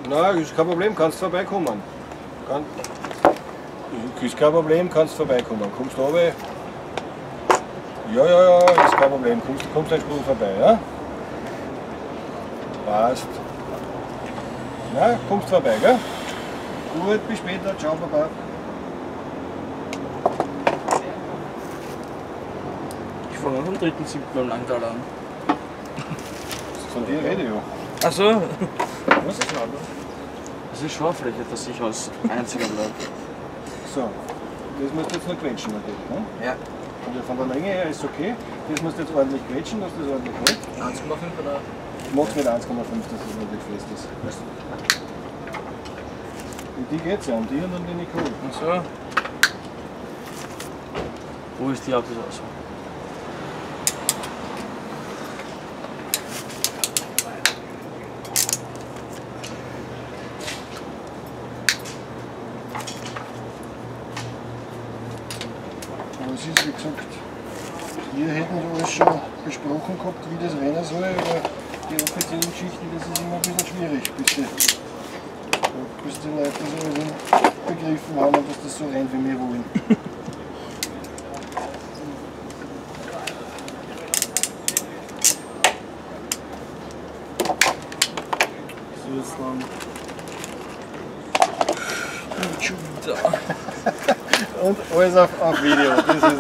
Nein, ist kein Problem, kannst vorbeikommen. Ist kein Problem, kannst vorbeikommen. Kommst du runter? Ja, ist kein Problem. Kommst einen Sprung vorbei, ja? Passt. Na, kommst vorbei, gell? Gut, bis später. Ciao, Papa. Ich fange am 3.7. beim Langtal an. Von dir rede ich ja. Ach so. Was ist das? Das ist Schorfläche, dass ich als einziger bleibe. So, das musst du jetzt noch quetschen natürlich, ne? Ja. Also von der Länge her ist okay. Das musst du jetzt ordentlich quetschen, dass das ordentlich hält. 1,5 oder? Mach's mit 1,5, dass das wirklich fest ist. Und die geht's ja, um die und um die Nicole. Ach so. Wo ist die Abwehr? Aber es ist, wie gesagt, wir hätten ja alles schon besprochen gehabt, wie das rennen soll, aber die offiziellen Geschichten, das ist immer ein bisschen schwierig, bis die Leute so begriffen haben, dass das so rennt, wie wir wollen. So ist dann. Und alles auf Video. Das ist